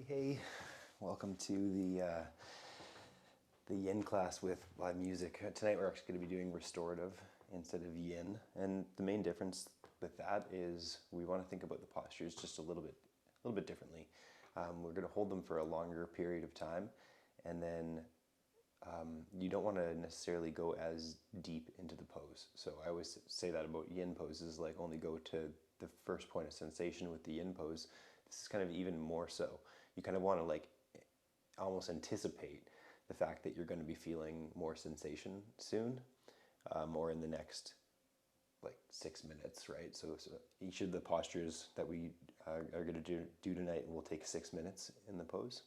Hey, welcome to the yin class with live music. Tonight we're actually going to be doing restorative instead of yin, and the main difference with that is we want to think about the postures just a little bit differently. We're going to hold them for a longer period of time, and then you don't want to necessarily go as deep into the pose. So I always say that about yin poses, like only go to the first point of sensation with the yin pose. This is kind of even more so. You kind of want to like almost anticipate the fact that you're going to be feeling more sensation soon, or in the next like 6 minutes, right? So each of the postures that we are going to do tonight will take 6 minutes in the pose.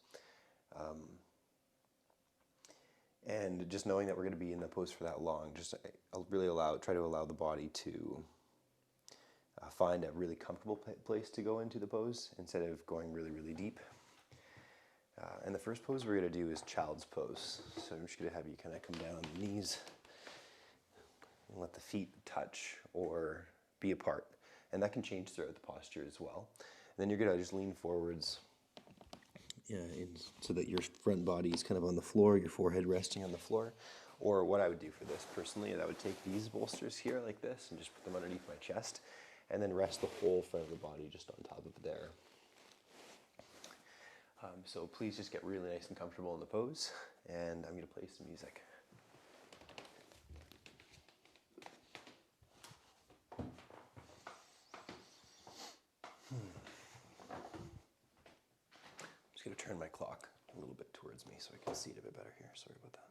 And just knowing that we're going to be in the pose for that long, just really try to allow the body to find a really comfortable place to go into the pose instead of going really, really deep. And the first pose we're going to do is child's pose. So I'm just going to have you kind of come down on the knees and let the feet touch or be apart. And that can change throughout the posture as well. And then you're going to just lean forwards, so that your front body is kind of on the floor, your forehead resting on the floor. Or what I would do for this personally is I would take these bolsters here like this and just put them underneath my chest and then rest the whole front of the body just on top of there. So please just get really nice and comfortable in the pose, and I'm going to play some music. I'm just going to turn my clock a little bit towards me so I can see it a bit better here. Sorry about that.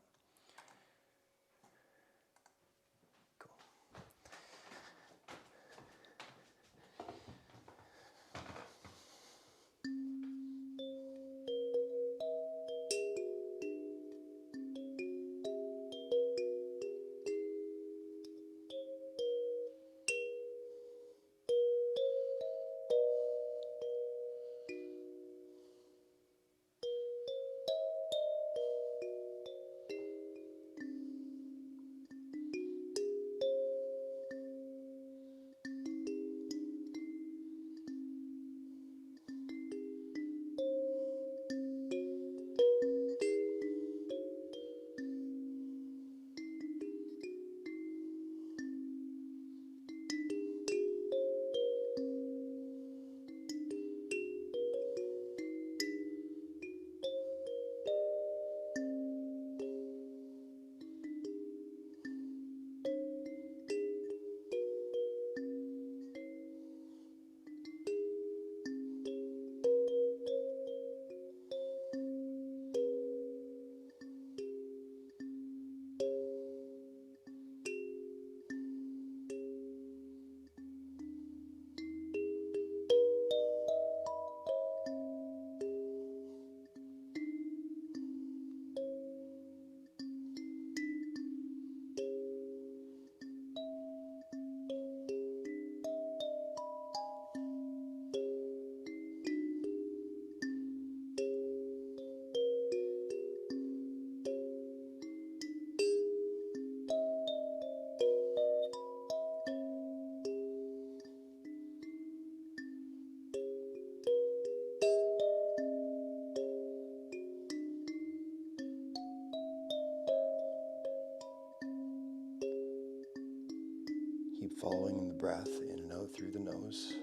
Keep following the breath in and out through the nose.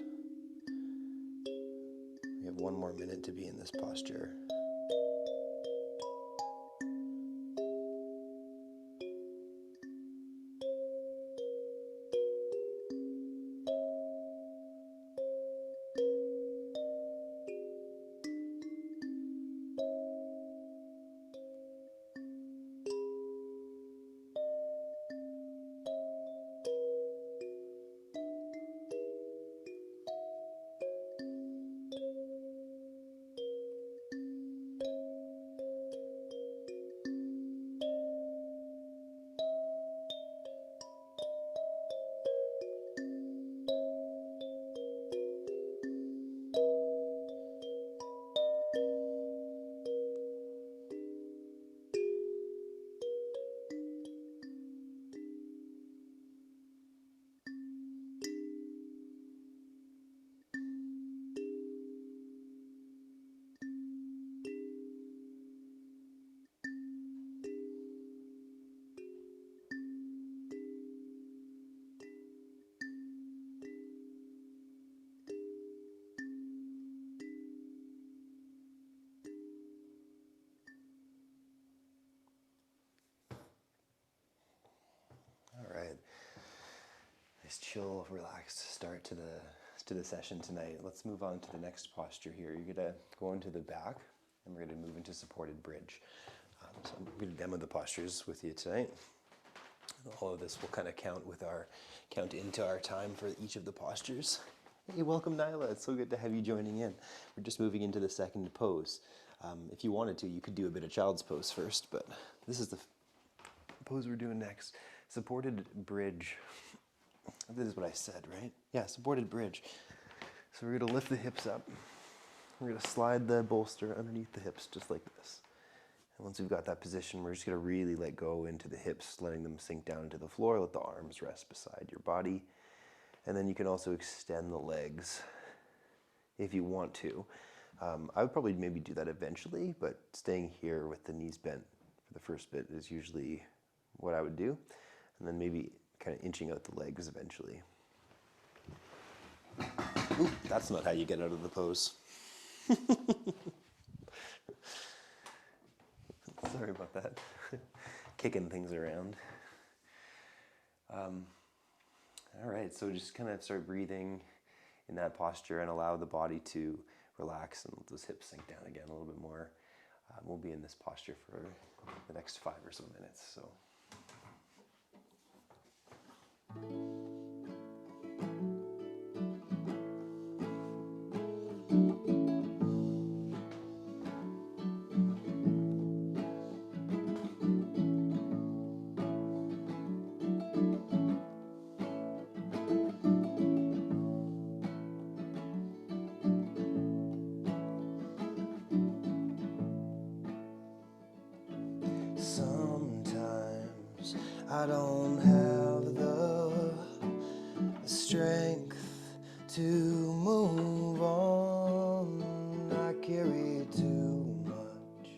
We have 1 more minute to be in this posture. nice, chill, relaxed start to the session tonight. Let's move on to the next posture here. You're gonna go into the back, and we're gonna move into supported bridge. So I'm gonna demo the postures with you tonight. All of this will kind of count into our time for each of the postures. Hey, welcome Nyla. It's so good to have you joining in. We're just moving into the second pose. If you wanted to, you could do a bit of child's pose first, but this is the pose we're doing next. Supported bridge. This is what I said, right? Yeah, supported bridge. So we're gonna lift the hips up. We're gonna slide the bolster underneath the hips, just like this. And once we've got that position, we're just gonna really let go into the hips, letting them sink down into the floor. Let the arms rest beside your body. And then you can also extend the legs if you want to. I would probably maybe do that eventually, but staying here with the knees bent for the first bit is usually what I would do. And then maybe kind of inching out the legs eventually. Oop, that's not how you get out of the pose. Sorry about that. Kicking things around. All right, so just kind of start breathing in that posture and allow the body to relax and let those hips sink down again a little bit more. We'll be in this posture for the next 5 or so minutes. So. Sometimes I don't have the strength to move on. I carry too much,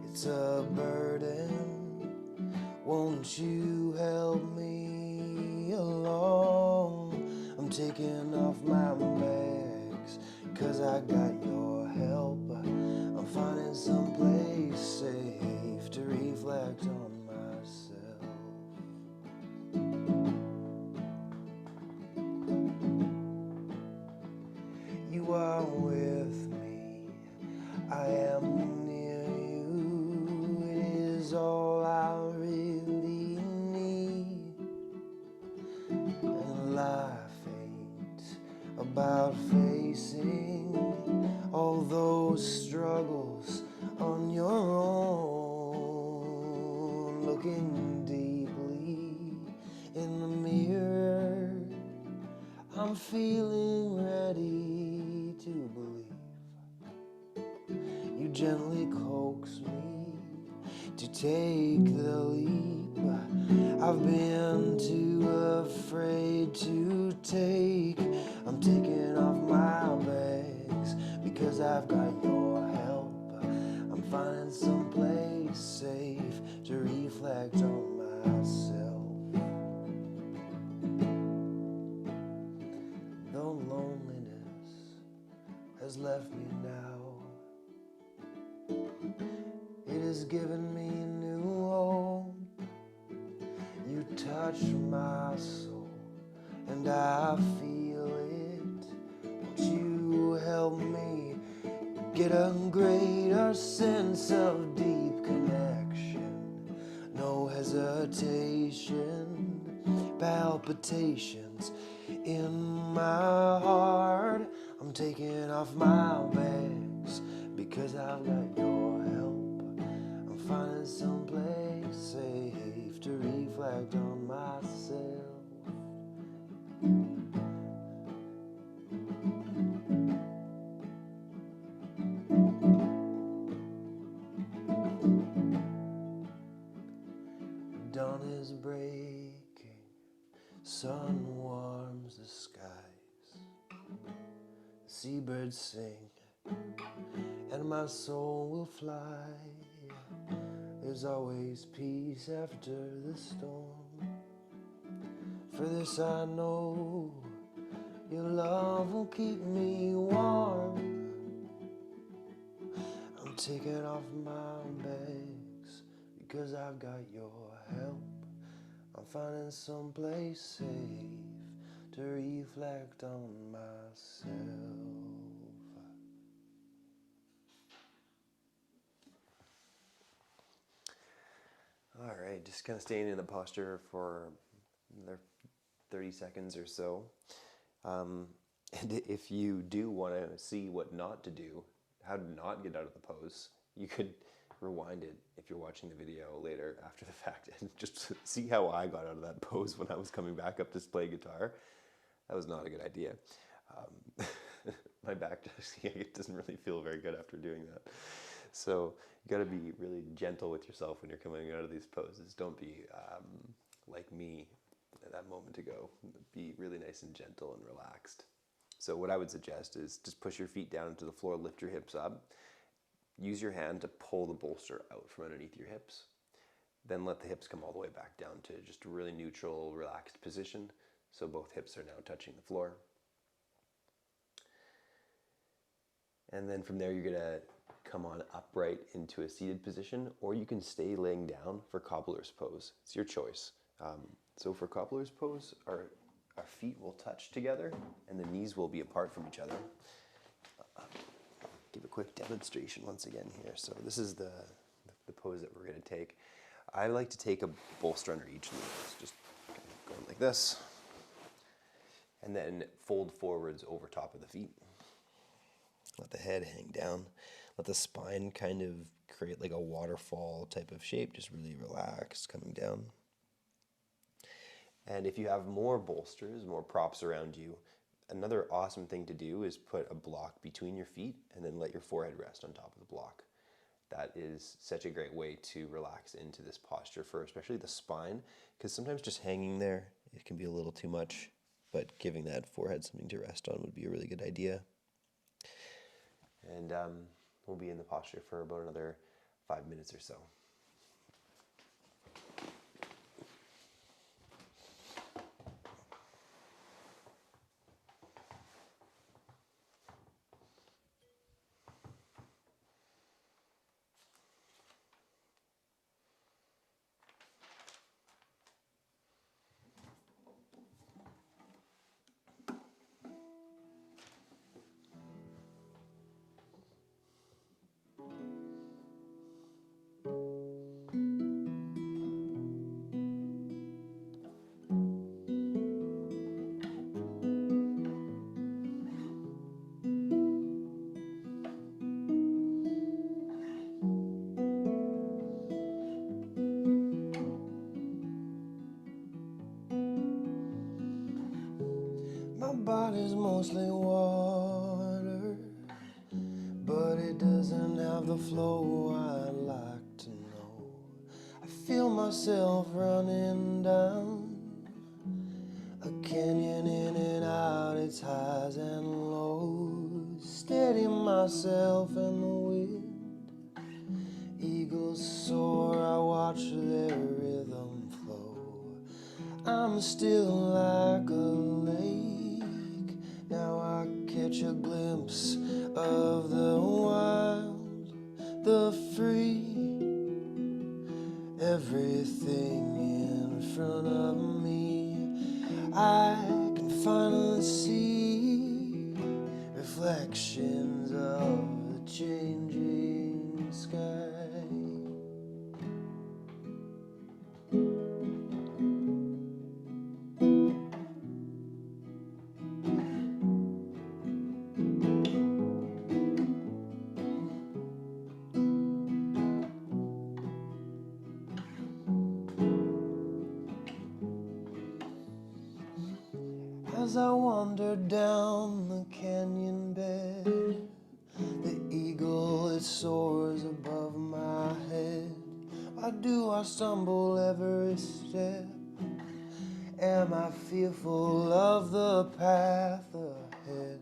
it's a burden. Won't you help me along? I'm taking off my bags, 'cause I got your help. I'm finding some place safe to reflect on myself. You are with me, I am near you. It is all I really need. And life ain't about facing all those struggles on your own. Looking deeply in the mirror, I'm feeling ready to believe. You gently coax me to take the leap. I've been too afraid to take. I'm taking off my bags, because I've got your help. I'm finding some place safe to reflect on myself. Though loneliness has left me now, it has given me new hope. You touch my soul and I feel it. Won't you help me get a greater sense of deep connection? No hesitation, palpitations in my heart. I'm taking off my bags, because I've got your help. I'm finding some place safe to reflect on myself. Dawn is breaking, sun warms the skies, the seabirds sing, and my soul will fly. There's always peace after the storm. For this I know, your love will keep me warm. I'm taking off my bags, because I've got your help. I'm finding some place safe to reflect on myself. All right, just kind of staying in the posture for another 30 seconds or so. And if you do want to see what not to do, how to not get out of the pose, you could rewind it if you're watching the video later after the fact and just see how I got out of that pose when I was coming back up to play guitar. That was not a good idea. My back just, it doesn't really feel very good after doing that. So you got to be really gentle with yourself when you're coming out of these poses. Don't be like me at that moment ago. Be really nice and gentle and relaxed. So what I would suggest is just push your feet down into the floor, lift your hips up. Use your hand to pull the bolster out from underneath your hips. Then let the hips come all the way back down to just a really neutral, relaxed position. So both hips are now touching the floor. And then from there, you're gonna come on upright into a seated position, or you can stay laying down for cobbler's pose. It's your choice. So for cobbler's pose, our feet will touch together and the knees will be apart from each other. Give a quick demonstration once again here. So this is the pose that we're gonna take. I like to take a bolster under each knee. It's just going like this. And then fold forwards over top of the feet. Let the head hang down. Let the spine kind of create like a waterfall type of shape, just really relaxed, coming down. And if you have more bolsters, more props around you, another awesome thing to do is put a block between your feet and then let your forehead rest on top of the block. That is such a great way to relax into this posture for especially the spine, because sometimes just hanging there, it can be a little too much, but giving that forehead something to rest on would be a really good idea. And we'll be in the posture for about another 5 minutes or so. My body's mostly water, but it doesn't have the flow I'd like to know. I feel myself running down a canyon, in and out, its highs and lows. Steady myself in the wind. Eagles soar, I watch their rhythm flow. I'm still like a lake. Now I catch a glimpse of the wild, the free. Everything in front of me, I can finally see reflections of the changing sky. As I wander down the canyon bed, the eagle, it soars above my head. Why do I stumble every step? Am I fearful of the path ahead?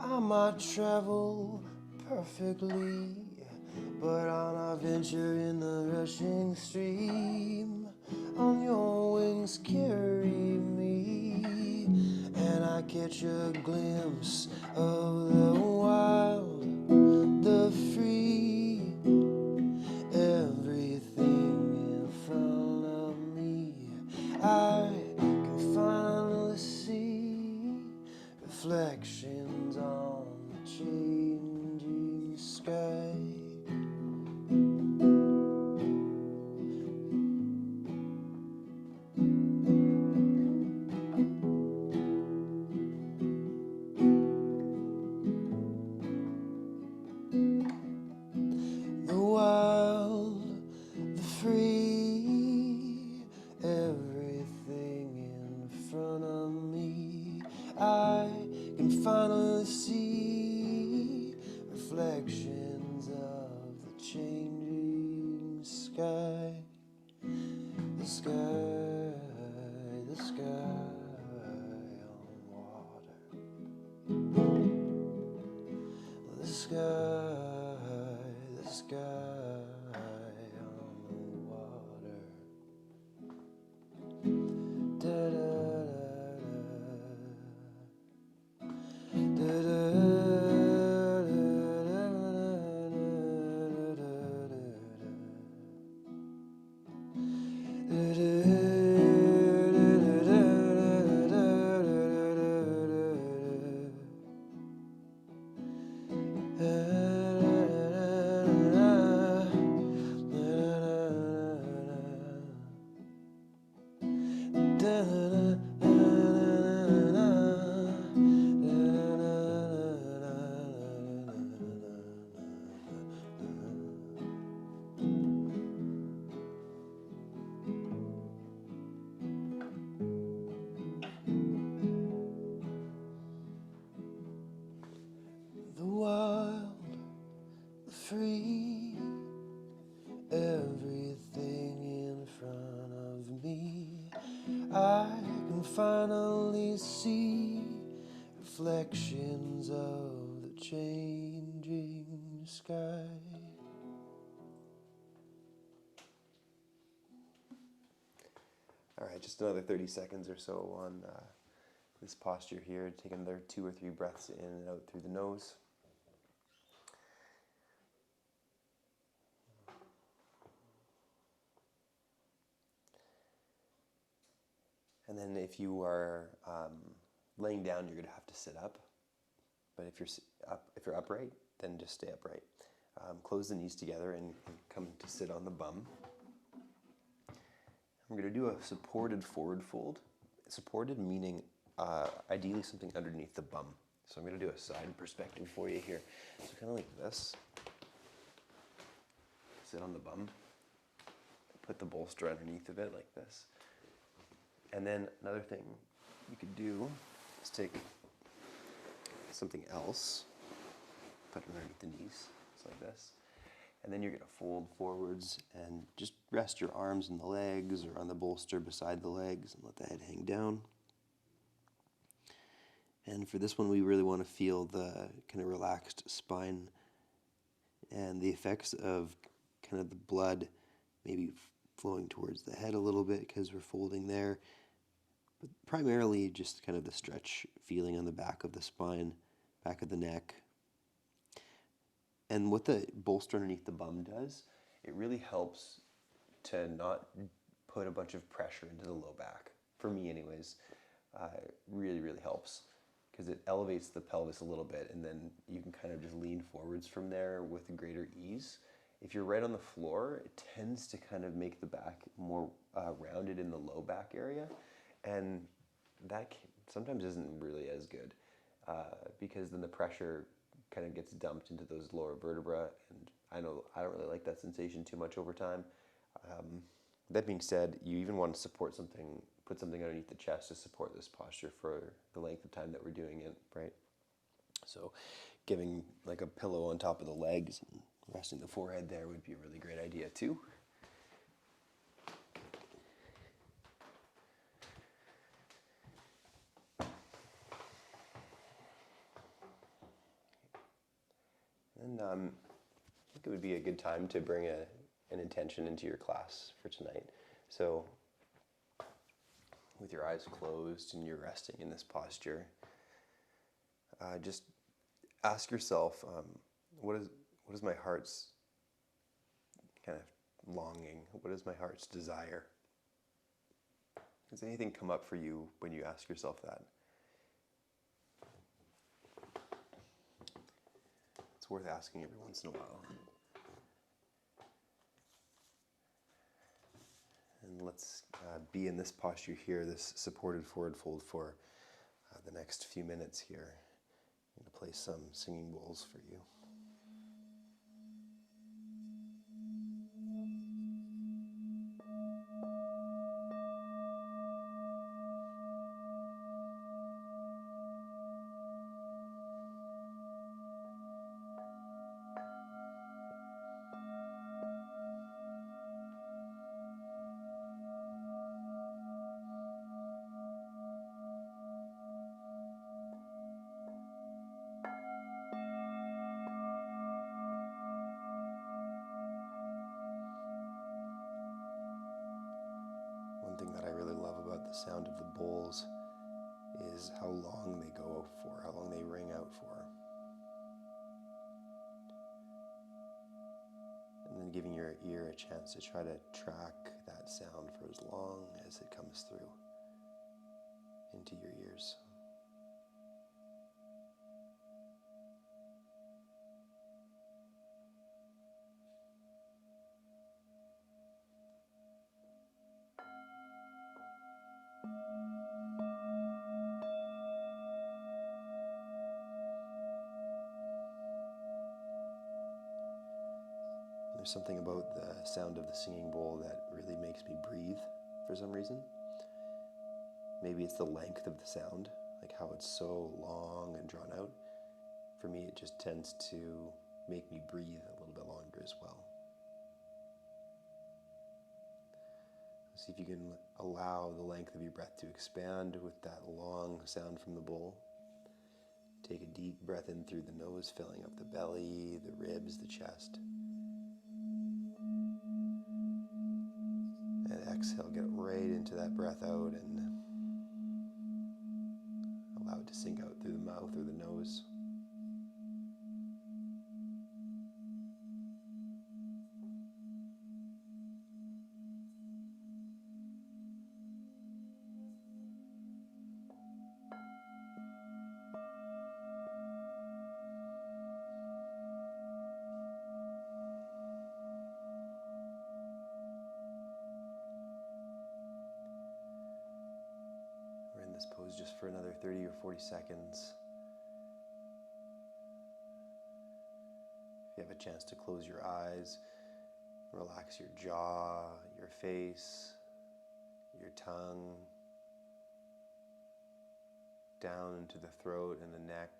I might travel perfectly, but I'll not venture in the rushing stream. On your wings carry me, and I catch a glimpse of the wild, the free. Everything in front of me, I can finally see reflections on the changing sky. The wild, the free, everything in front of me. I can finally see reflections of the changing sky. The sky, the sky on water. The sky, the sky on the water. Da da da da the wild, the free, everything in front of me. I can finally see reflections of the changing sky. All right, just another 30 seconds or so on this posture here. Take another 2 or 3 breaths in and out through the nose. And then if you are laying down, you're going to have to sit up. But if you're upright, then just stay upright. Close the knees together and come to sit on the bum. We're going to do a supported forward fold. Supported meaning ideally something underneath the bum. So I'm going to do a side perspective for you here. So kind of like this. Sit on the bum. Put the bolster underneath of it like this. And then another thing you could do is take something else, put it underneath the knees, just like this. And then you're going to fold forwards and just rest your arms in the legs or on the bolster beside the legs and let the head hang down. And for this one, we really want to feel the kind of relaxed spine and the effects of kind of the blood maybe flowing towards the head a little bit because we're folding there. But primarily just kind of the stretch feeling on the back of the spine, back of the neck. And what the bolster underneath the bum does, it really helps to not put a bunch of pressure into the low back. For me anyways, really, really helps because it elevates the pelvis a little bit and then you can kind of just lean forwards from there with greater ease. If you're right on the floor, it tends to kind of make the back more rounded in the low back area. And that sometimes isn't really as good because then the pressure kind of gets dumped into those lower vertebrae, and I know I don't really like that sensation too much over time. That being said, you even want to support something, put something underneath the chest to support this posture for the length of time that we're doing it, right? So giving like a pillow on top of the legs and resting the forehead there would be a really great idea too. And I think it would be a good time to bring an intention into your class for tonight. So with your eyes closed and you're resting in this posture, just ask yourself, what is my heart's kind of longing? What is my heart's desire? Does anything come up for you when you ask yourself that? worth asking every once in a while. And let's be in this posture here, this supported forward fold for the next few minutes here. I'm going to play some singing bowls for you. One thing that I really love about the sound of the bowls is how long they go for, how long they ring out for. And then giving your ear a chance to try to track that sound for as long as it comes through into your ears. There's something about the sound of the singing bowl that really makes me breathe for some reason. Maybe it's the length of the sound, like how it's so long and drawn out. For me, it just tends to make me breathe a little bit longer as well. See if you can allow the length of your breath to expand with that long sound from the bowl. Take a deep breath in through the nose, filling up the belly, the ribs, the chest. And exhale, get right into that breath out and allow it to sink out through the mouth or the nose. We're in this pose just for another 30 or 40 seconds. If you have a chance to close your eyes, relax your jaw, your face, your tongue, down into the throat and the neck.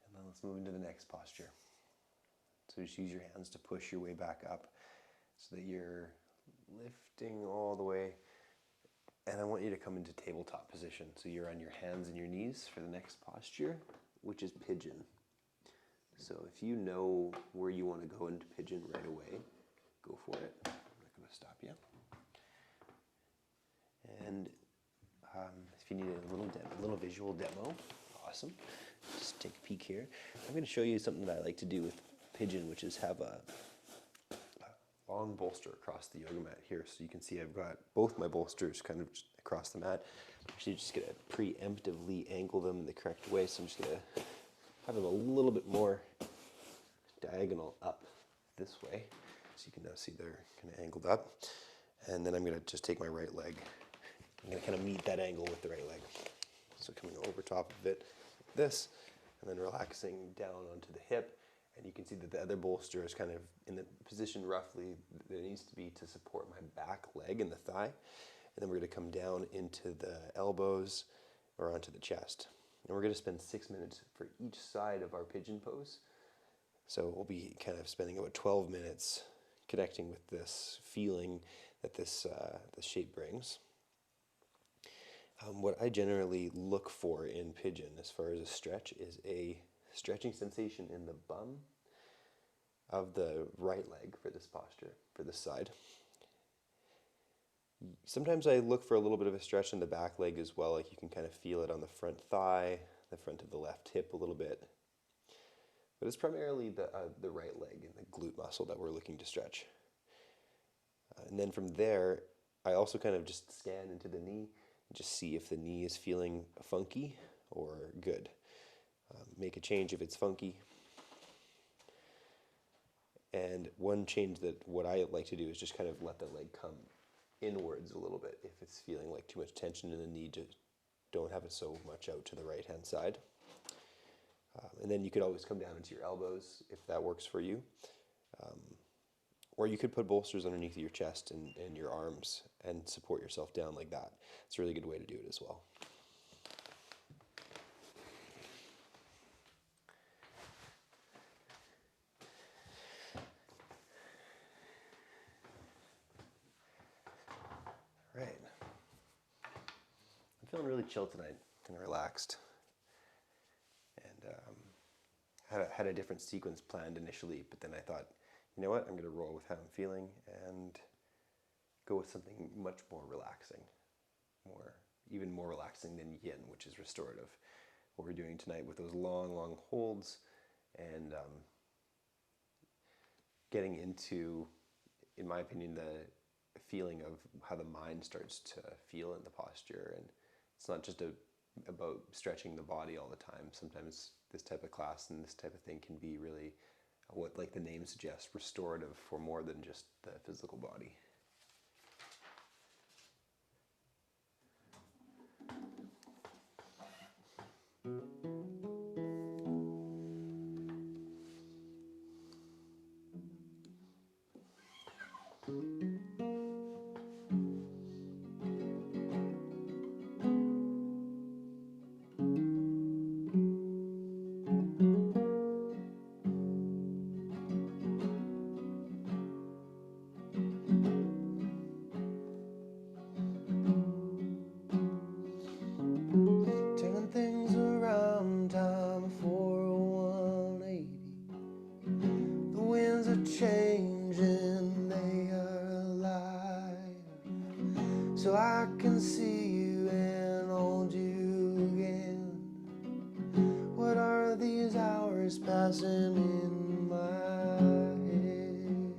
And then let's move into the next posture. So just use your hands to push your way back up so that you're lifting all the way. And I want you to come into tabletop position. So you're on your hands and your knees for the next posture, which is pigeon. So if you know where you want to go into pigeon right away, go for it. I'm not going to stop you. And if you need a little visual demo, awesome. Just take a peek here. I'm going to show you something that I like to do with pigeon, which is have a long bolster across the yoga mat here. So you can see I've got both my bolsters kind of just across the mat. I'm actually just going to preemptively angle them the correct way. So I'm just going to have them a little bit more diagonal up this way. So you can now see they're kind of angled up. And then I'm going to just take my right leg. I'm going to kind of meet that angle with the right leg. So coming over top of it like this, and then relaxing down onto the hip. And you can see that the other bolster is kind of in the position roughly that it needs to be to support my back leg and the thigh. And then we're going to come down into the elbows or onto the chest. And we're going to spend 6 minutes for each side of our pigeon pose. So we'll be kind of spending about 12 minutes connecting with this feeling that this shape brings. What I generally look for in pigeon as far as a stretch is a stretching sensation in the bum of the right leg for this posture, for this side. Sometimes I look for a little bit of a stretch in the back leg as well, like you can kind of feel it on the front thigh, the front of the left hip a little bit. But it's primarily the right leg and the glute muscle that we're looking to stretch. And then from there, I also kind of just scan into the knee and just see if the knee is feeling funky or good. Make a change if it's funky. And one change that what I like to do is just kind of let the leg come inwards a little bit. If it's feeling like too much tension in the knee, just don't have it so much out to the right hand side. And then you could always come down into your elbows if that works for you. Or you could put bolsters underneath your chest and your arms and support yourself down like that. It's a really good way to do it as well. Right. I'm feeling really chill tonight, kind of relaxed. And had a different sequence planned initially, but then I thought, you know what, I'm going to roll with how I'm feeling and go with something much more relaxing, even more relaxing than yin, which is restorative. What we're doing tonight with those long, long holds and getting into, in my opinion, the feeling of how the mind starts to feel in the posture. And it's not just about stretching the body all the time. Sometimes this type of class and this type of thing can be really what, like the name suggests, restorative for more than just the physical body. Changing, they are alive, so I can see you and hold you again. What are these hours passing in my head?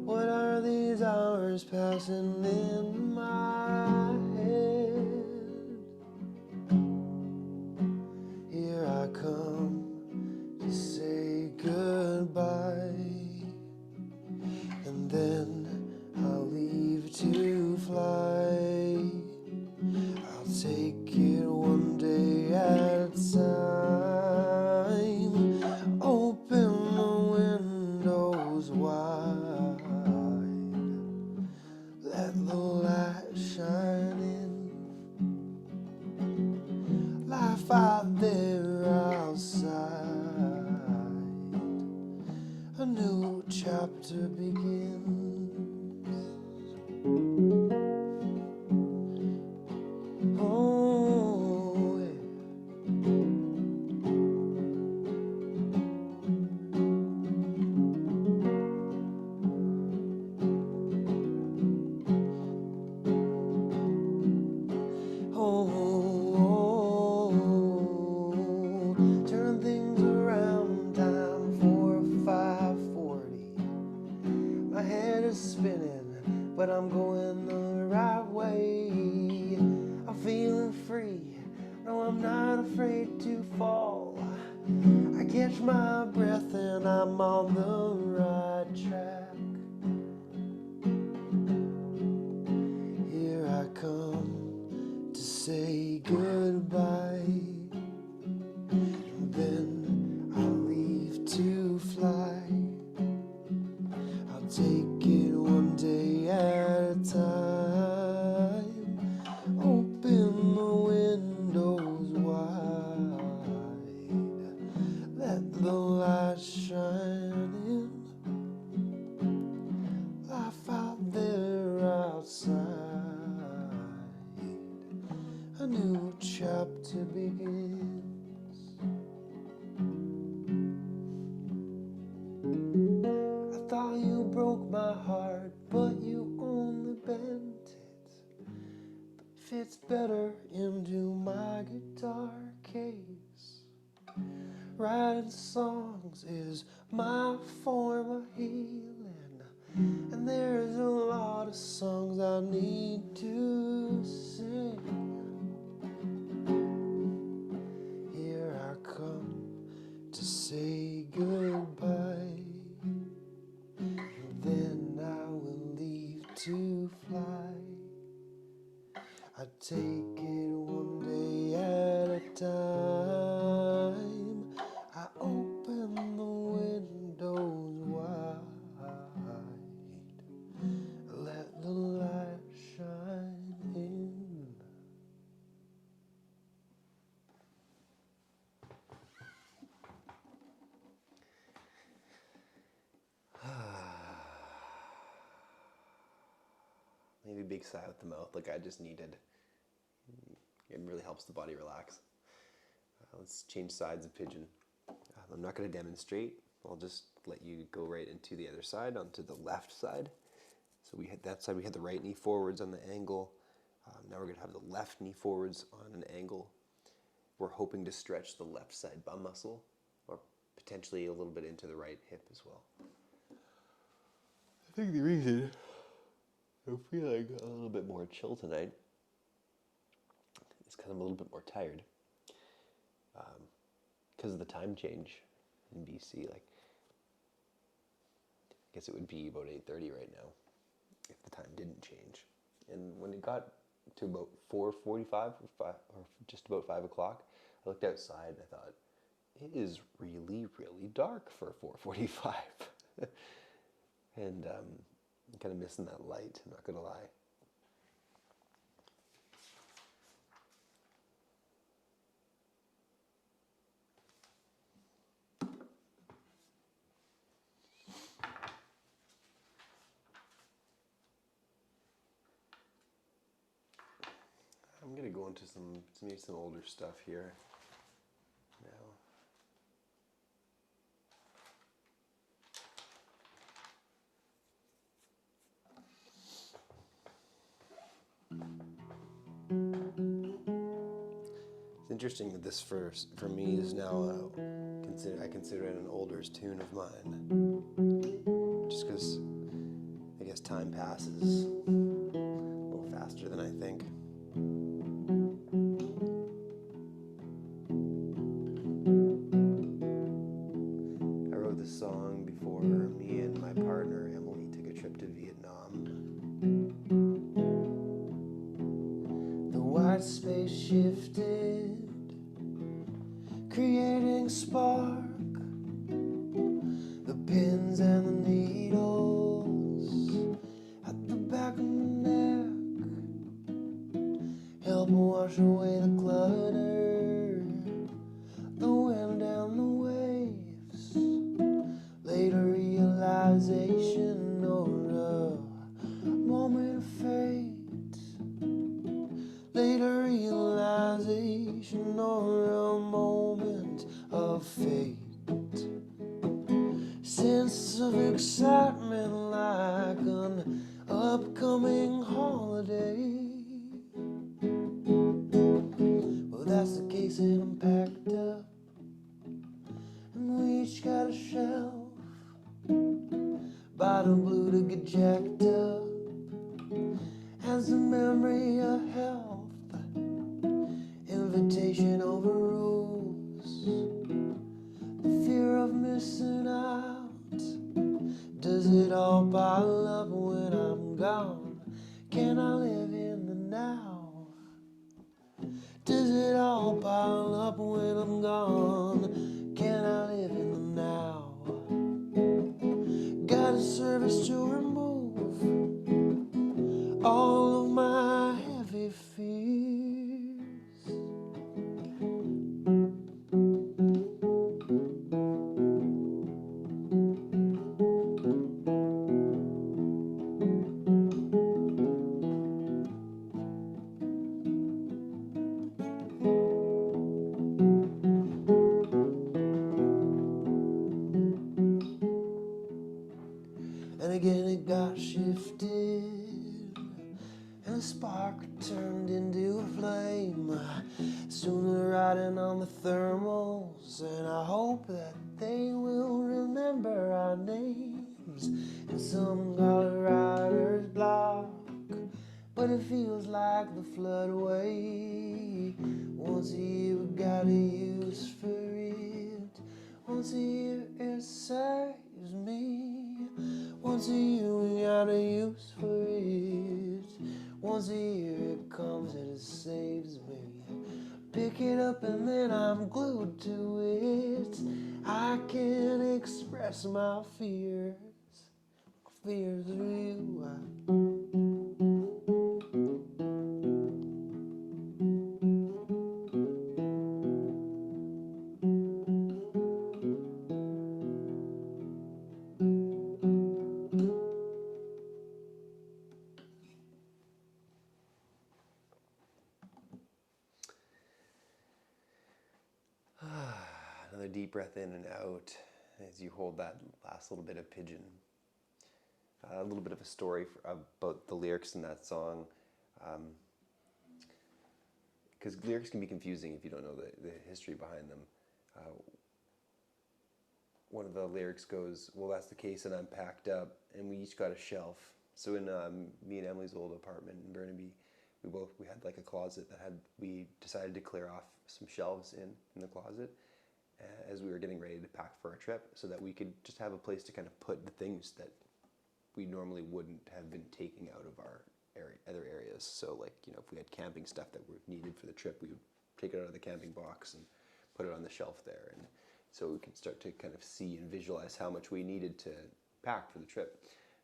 What are these hours passing in my head? Here I come to say goodbye, and then I'll leave to fly. I'll take it one day at a time. Open the windows wide, let the light shine in. Life out there outside, a new chapter begins. Oh, yeah. Turn things around, time for 5:40. My head is spinning, but I'm going the right way. I'm feeling free, no, I'm not afraid to fall. I catch my breath and I'm on the right track. Here I come to say goodbye, and then I'll leave to fly. I'll take it one day at a time. Open the windows wide, let the light shine in. Life out there outside, a new chapter begins. I thought you my heart, but you only bent it. Fits better into my guitar case. Writing songs is my form of healing, and there's a lot of songs I need to sing. Here I come to say goodbye, and then I will leave to fly. I take it one day at a time. I open the windows wide, let the light shine in. Maybe a big sigh out the mouth like I just needed. It really helps the body relax. Let's change sides of pigeon. I'm not going to demonstrate. I'll just let you go right into the other side, onto the left side. So we had that side, we had the right knee forwards on the angle. Now we're going to have the left knee forwards on an angle. We're hoping to stretch the left side bum muscle, or potentially a little bit into the right hip as well. I think the reason I'm feeling a little bit more chill tonight is because I'm a little bit more tired. Because of the time change in BC, like, I guess it would be about 8:30 right now if the time didn't change. And when it got to about 4:45 or just about 5 o'clock, I looked outside and I thought, it is really, really dark for 4:45. And I'm kind of missing that light, I'm not going to lie. I'm going to go into maybe some older stuff here now. It's interesting that this for me is now, I consider it an older tune of mine. Just because I guess time passes a little faster than I think. I wrote this song before me and my partner Emily took a trip to Vietnam. The white space shifted, creating spark. The pins and the needles at the back of my neck help wash away the clutter, the wind and the waves. Later realization or a moment of fate. Later realization or a moment of fate. Sense of excitement like an upcoming holiday. Well, that's the case and I'm packed up, and we each got a shelf, bottle blue to get jacked up, as a memory of health, invitation overrules the fear of missing out. Does it all pile up when I'm gone? Can I live in the now? Does it all pile up when I'm gone? Can I live in the now? Got a service to remove all of my heavy fears. and again it got shifted, and a spark turned into a flame. Soon they're riding on the thermals, and I hope that they will remember our names. And some call it writer's block, but it feels like the floodway. Once a year we got a use for it. Once a year it saves me. Once a year we got a use for it. Once a year it comes and it saves me. Pick it up and then I'm glued to it. I can't express my fears. Fears of you. Another deep breath in and out as you hold that last little bit of pigeon. A little bit of a story about the lyrics in that song, because lyrics can be confusing if you don't know the history behind them. One of the lyrics goes, well, that's the case and I'm packed up and we each got a shelf. So in me and Emily's old apartment in Burnaby, we had like a closet that we decided to clear off some shelves in the closet as we were getting ready to pack for our trip, so that we could just have a place to kind of put the things that we normally wouldn't have been taking out of our other areas. So like, if we had camping stuff that we needed for the trip, we would take it out of the camping box and put it on the shelf there. And so we could start to kind of see and visualize how much we needed to pack for the trip,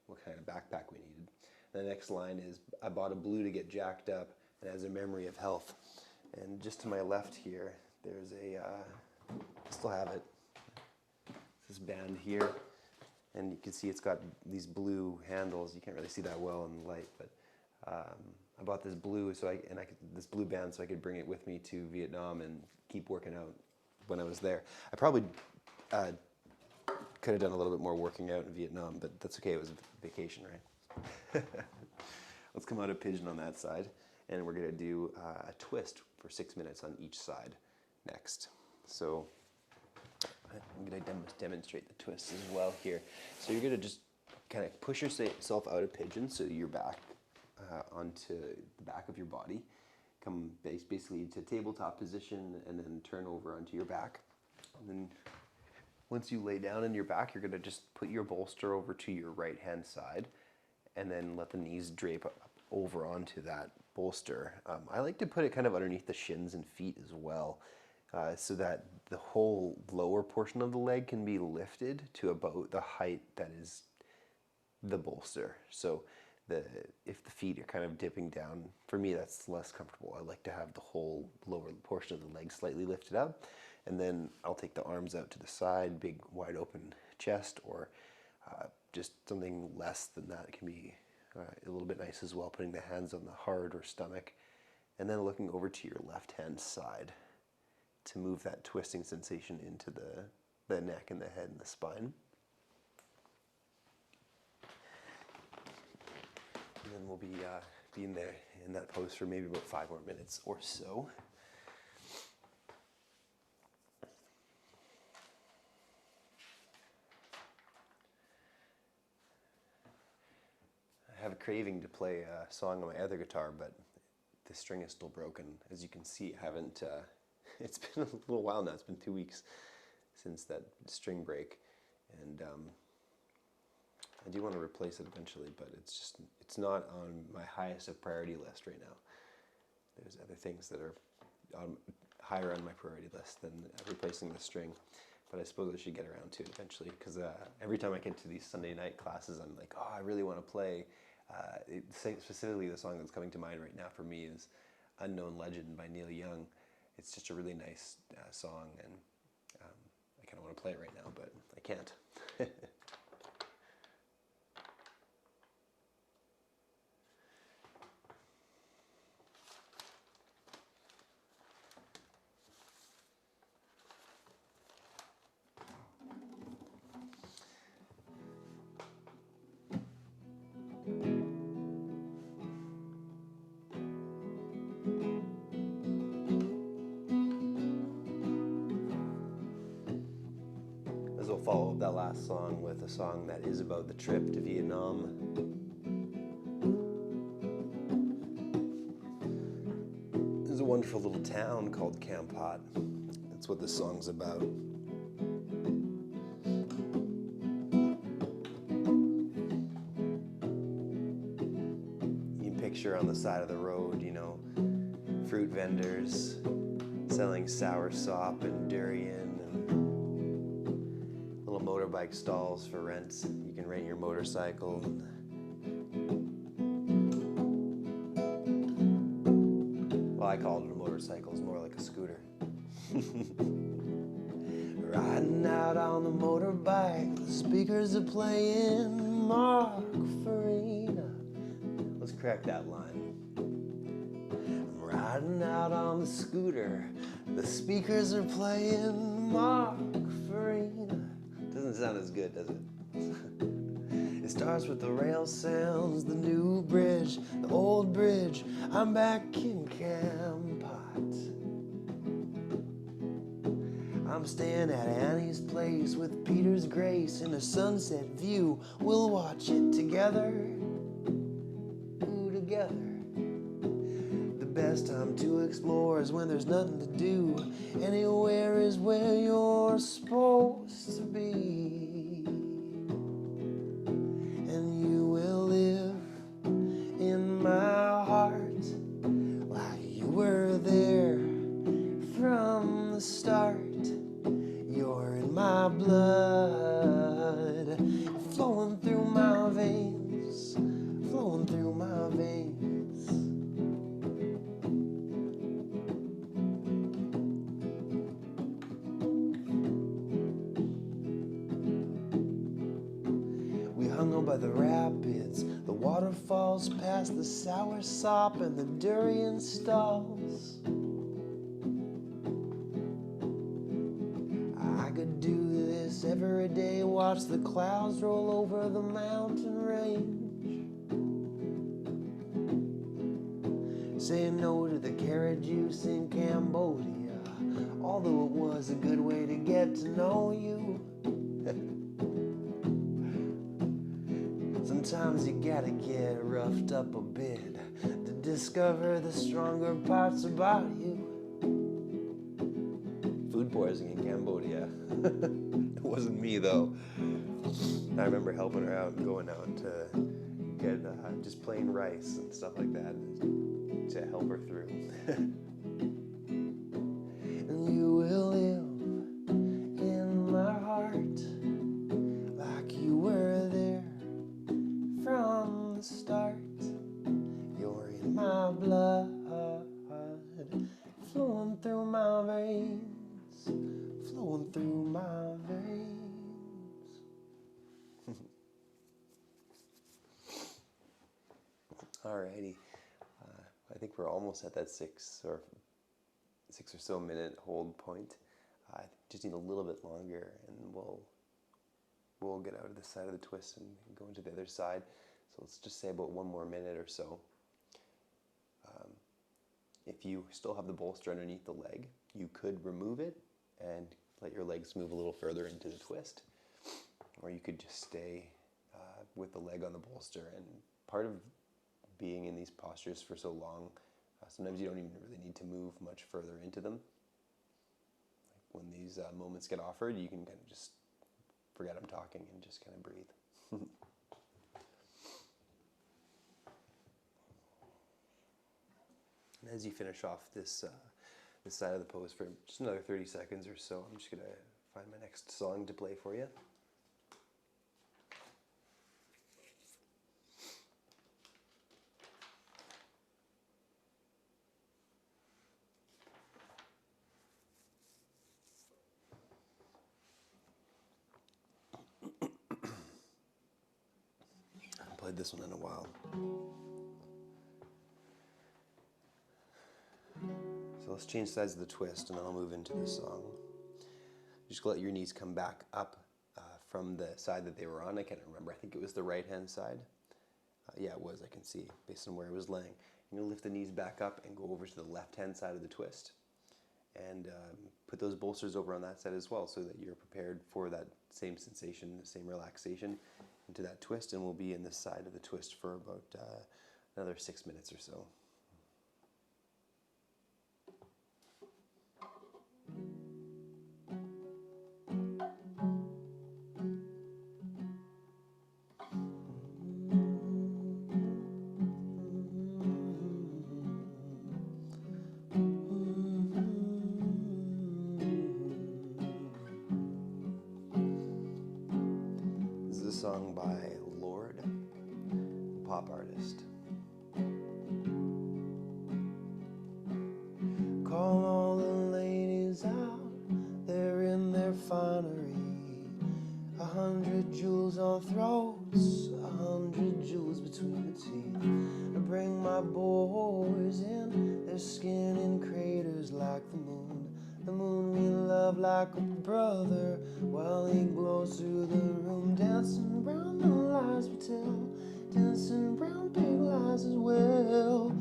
what kind of backpack we needed. And the next line is, I bought a blue to get jacked up and as a memory of health. And just to my left here, there's I still have it, this band here. And you can see it's got these blue handles. You can't really see that well in the light, but I bought this blue this blue band so I could bring it with me to Vietnam and keep working out when I was there. I probably could have done a little bit more working out in Vietnam, but that's okay. It was a vacation, right? Let's come out of pigeon on that side, and we're gonna do a twist for 6 minutes on each side next. So I'm going to demonstrate the twist as well here. So you're going to just kind of push yourself out of pigeon, so you're back onto the back of your body. Come basically to tabletop position and then turn over onto your back. And then once you lay down on your back, you're going to just put your bolster over to your right hand side and then let the knees drape up over onto that bolster. I like to put it kind of underneath the shins and feet as well. So that the whole lower portion of the leg can be lifted to about the height that is the bolster. So if the feet are kind of dipping down, for me that's less comfortable. I like to have the whole lower portion of the leg slightly lifted up, and then I'll take the arms out to the side, big wide open chest, or just something less than that. It can be a little bit nice as well, putting the hands on the heart or stomach, and then looking over to your left hand side to move that twisting sensation into the neck and the head and the spine. And then we'll be in that pose for maybe about 5 more minutes or so. I have a craving to play a song on my other guitar, but the string is still broken. As you can see, I haven't it's been a little while now. It's been 2 weeks since that string break, and I do want to replace it eventually, but it's not on my highest of priority list right now. There's other things that are higher on my priority list than replacing the string, but I suppose I should get around to it eventually, because every time I get to these Sunday night classes, I'm like, oh, I really want to play. Specifically, the song that's coming to mind right now for me is Unknown Legend by Neil Young. It's just a really nice song, and I kind of want to play it right now, but I can't. follow that last song with a song that is about the trip to Vietnam. There's a wonderful little town called Camp Hot. That's what this song's about. You can picture on the side of the road, you know, fruit vendors selling soursop and durian, and little motorbike stalls for rent. You can rent your motorcycle. Well, I called it a motorcycle. It's more like a scooter. Riding out on the motorbike, the speakers are playing Mark Farina. Let's crack that line. I'm riding out on the scooter, the speakers are playing Mark Farina. Doesn't sound as good, does it? It starts with the rail sounds, the new bridge, the old bridge. I'm back in Camp Hot. I'm staying at Annie's place with Peter's Grace in a sunset view. We'll watch it together. Ooh, together. The best time to explore is when there's nothing to do. Anywhere is where you're supposed to be. And you will live in my heart like you were there from the start. You're in my blood, flowing through my veins, flowing through my veins. We hung out by the rapids, the waterfalls past the soursop and the durian stalls. I could do this every day, watch the clouds roll over the mountain range. Say no to the carrot juice in Cambodia, although it was a good way to get to know you. Sometimes you gotta get roughed up a bit to discover the stronger parts about you. Food poisoning in Cambodia. It wasn't me though. I remember helping her out and going out to get just plain rice and stuff like that to help her through. And you will live in my heart like you were there from the start. You're in my blood, flowing through my veins, flowing through my veins. Alrighty, I think we're almost at that six or so minute hold point. I just need a little bit longer, and we'll get out of this side of the twist and go into the other side. So let's just say about 1 more minute or so. If you still have the bolster underneath the leg, you could remove it and let your legs move a little further into the twist. Or you could just stay with the leg on the bolster. And part of being in these postures for so long, sometimes you don't even really need to move much further into them. Like when these moments get offered, you can kind of just forget I'm talking and just kind of breathe. And as you finish off this side of the pose for just another 30 seconds or so, I'm just going to find my next song to play for you. I haven't played this one in a while. So let's change sides of the twist and then I'll move into the song. Just let your knees come back up from the side that they were on. I can't remember. I think it was the right-hand side. Yeah, it was. I can see based on where I was laying. You're going to lift the knees back up and go over to the left-hand side of the twist. and put those bolsters over on that side as well so that you're prepared for that same sensation, the same relaxation into that twist, and we'll be in this side of the twist for about another 6 minutes or so. This is a song by Lord, a pop artist. Call all the ladies out, they're in their finery. 100 jewels on throats, 100 jewels between the teeth. I bring my boys in, their skin in craters like the moon. The moon we love like a brother, while he glows through the room. Dancing round the lies we tell, dancing round big lies as well.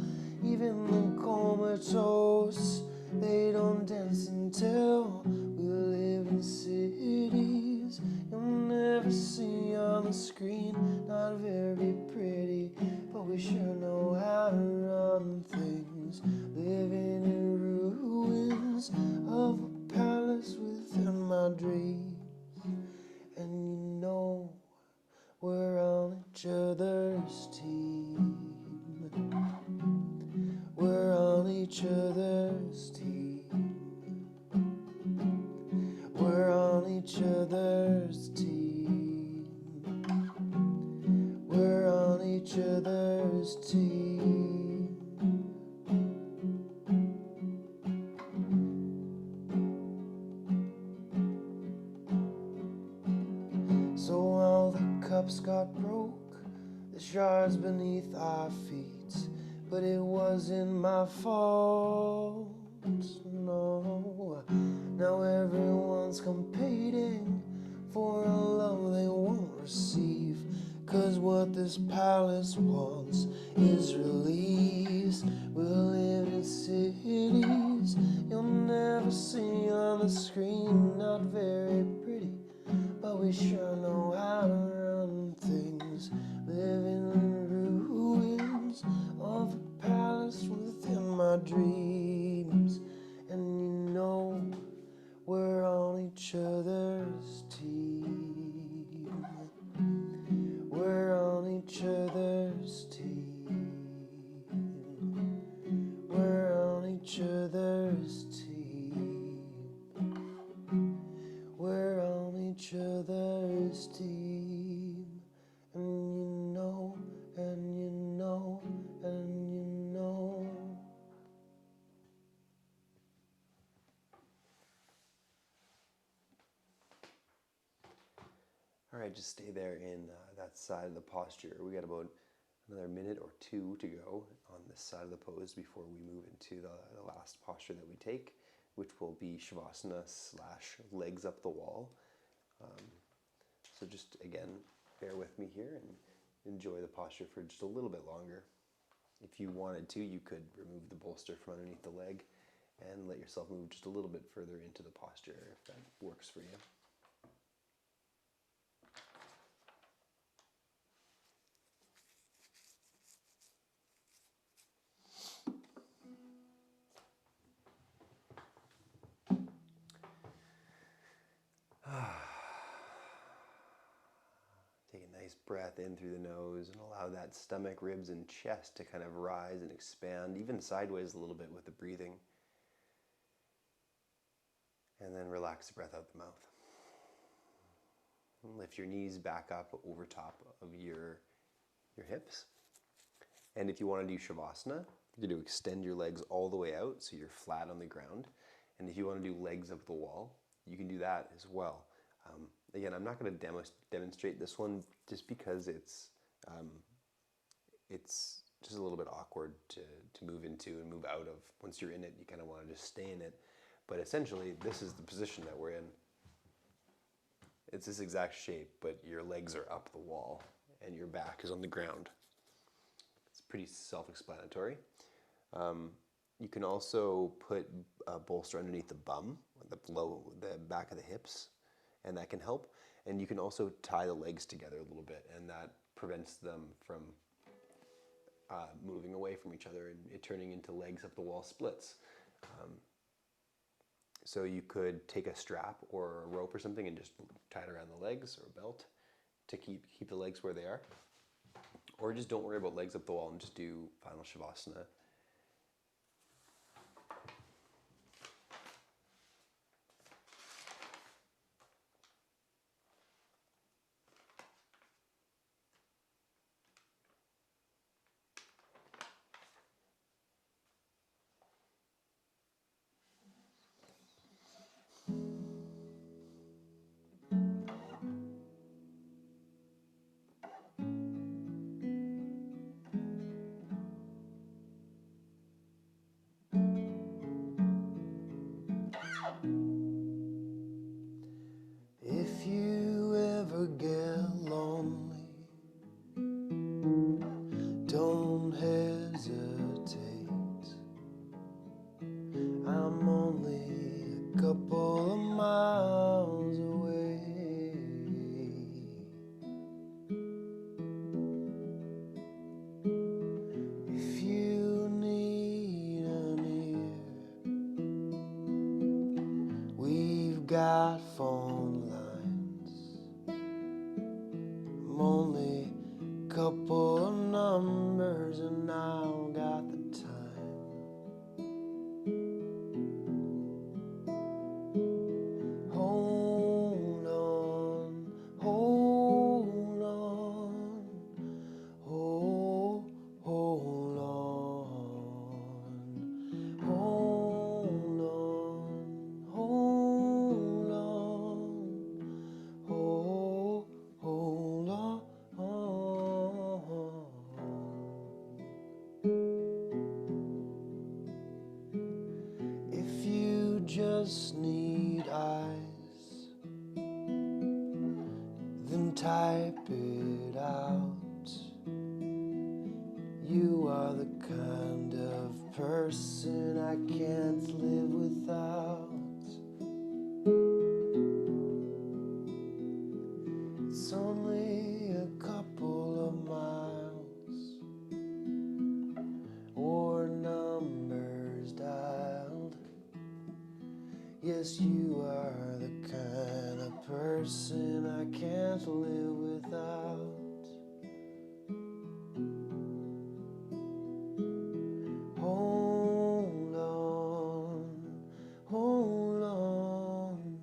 Even the comatose, they don't dance and tell. We live in cities you'll never see on the screen. Not very pretty, but we sure know how to run things. Living in ruins of a palace within my dreams. And you know we're on each other's team. We're on each other's team. We're on each other's team. We're on each other's team. So all the cups got broke, the shards beneath our feet. But it wasn't my fault, no. Now everyone's competing for a love they won't receive. 'Cause what this palace wants is release. We'll live in cities you'll never see on the screen. Not very pretty, but we sure know how to run things. Living in ruins of a palace within my dreams. And you know we're on each other's team. We're on each other's team. We're on each other's team. We're on each other's team. And you know, and you know, and you know. All right, just stay there in that side of the posture. We got about another minute or two to go on this side of the pose before we move into the last posture that we take, which will be Shavasana / legs up the wall. So just, again, bear with me here and enjoy the posture for just a little bit longer. If you wanted to, you could remove the bolster from underneath the leg and let yourself move just a little bit further into the posture if that works for you. Take a nice breath in through the nose and allow that stomach, ribs, and chest to kind of rise and expand, even sideways a little bit with the breathing. And then relax the breath out the mouth. And lift your knees back up over top of your hips. And if you want to do Shavasana, you're going to extend your legs all the way out so you're flat on the ground. And if you want to do legs up the wall, you can do that as well. Again, I'm not going to demonstrate this one just because it's just a little bit awkward to move into and move out of. Once you're in it, you kind of want to just stay in it. But essentially, this is the position that we're in. It's this exact shape, but your legs are up the wall and your back is on the ground. It's pretty self-explanatory. You can also put a bolster underneath the bum, the back of the hips, and that can help. And you can also tie the legs together a little bit, and that prevents them from moving away from each other and it turning into legs up the wall splits. So you could take a strap or a rope or something and just tie it around the legs, or a belt, to keep the legs where they are. Or just don't worry about legs up the wall and just do final Shavasana. If you ever get lonely, don't hesitate. I'm only a couple of miles away. If you need an ear, we've got phone lines. I'm only a couple of numbers and now got the time. Hold on, hold on, hold on, hold on, hold on, hold on. If you just need eyes, then type it out. You are the kind of person I can't live without. It's only a couple of miles, or numbers dialed. Yes, you are the kind of person I can't live without. Hold on, hold on,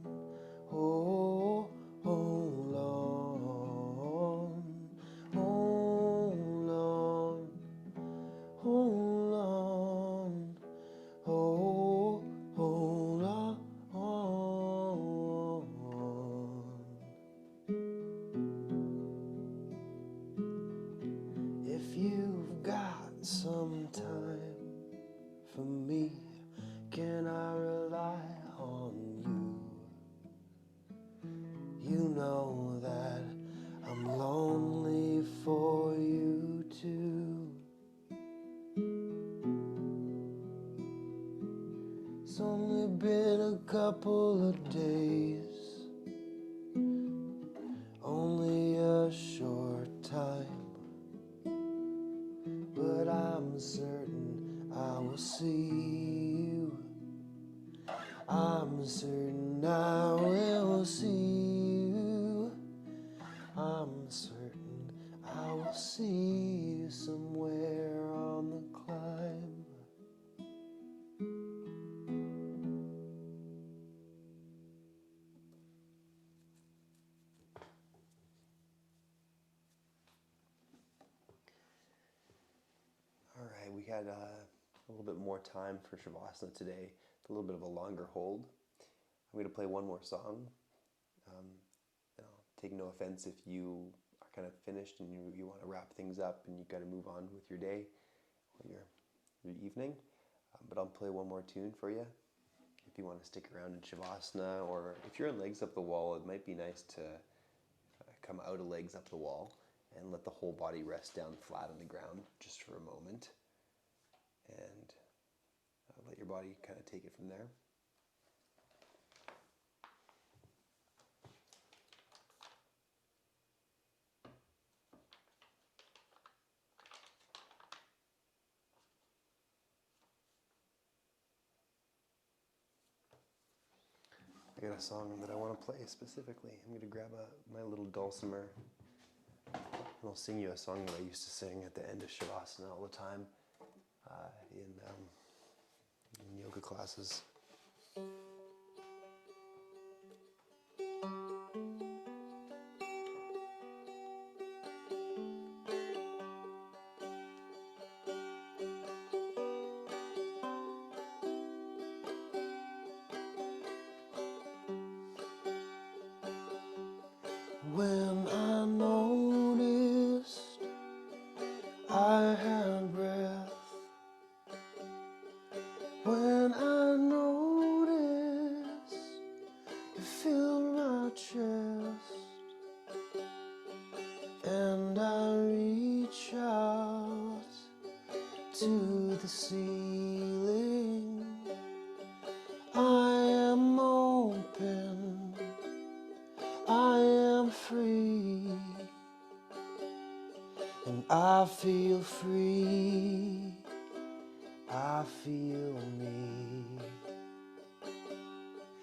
hold on, hold on, hold on, hold on, hold on. If you've got some time for me, can I rely on you? You know that I'm lonely for you too. It's only been a couple of days, only a short time, but I'm certain I will see you. I'm certain I will see you. I'm certain I will see you somewhere on the climb. All right, we had a little bit more time for Shavasana today, a little bit of a longer hold. I'm going to play one more song. Take no offense if you are kind of finished and you want to wrap things up and you got to move on with your day or your evening. But I'll play one more tune for you if you want to stick around in Shavasana, or if you're in legs up the wall, it might be nice to come out of legs up the wall and let the whole body rest down flat on the ground just for a moment. And let your body kind of take it from there. I got a song that I want to play specifically. I'm going to grab my little dulcimer, and I'll sing you a song that I used to sing at the end of Shavasana all the time in yoga classes. When I noticed I had breath, when I noticed it filled my chest, and I reach out to the ceiling, I am open, I am free, and I feel free, I feel me.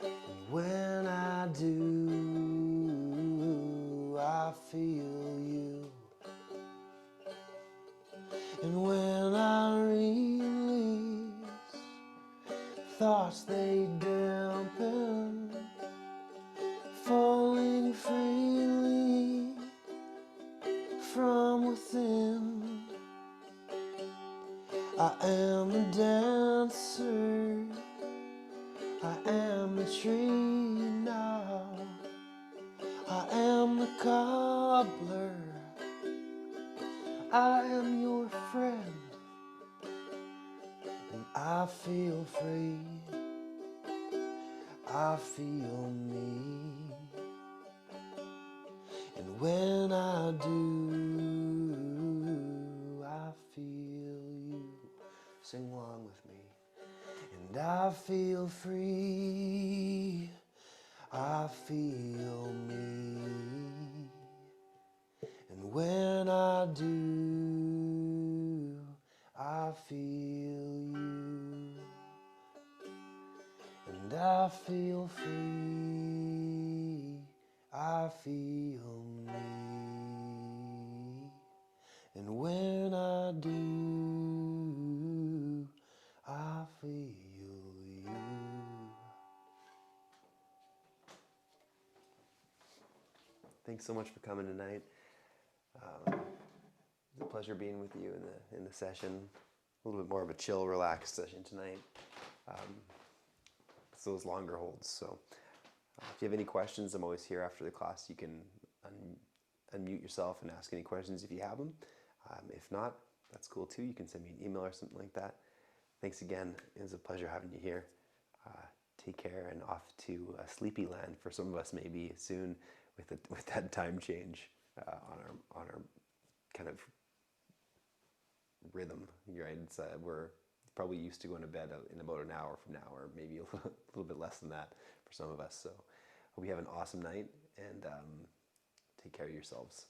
And when I do, I feel you. And when I release, thoughts they dampen, falling freely from within. I am a dancer, I am a tree now, I am the cobbler, I am your friend, and I feel free, I feel me. And when I do, I feel you. Sing along with me. And I feel free, I feel me. And when I do, I feel you. And I feel free, I feel me. And when I do, I feel you. Thanks so much for coming tonight. It's a pleasure being with you in the session. A little bit more of a chill, relaxed session tonight. It's those longer holds. So if you have any questions, I'm always here after the class. You can unmute yourself and ask any questions if you have them. If not, that's cool too. You can send me an email or something like that. Thanks again. It was a pleasure having you here. Take care, and off to sleepy land for some of us maybe soon with that time change on our kind of rhythm. Right? We're probably used to going to bed in about an hour from now, or maybe a little bit less than that for some of us. So hope you have an awesome night, and take care of yourselves.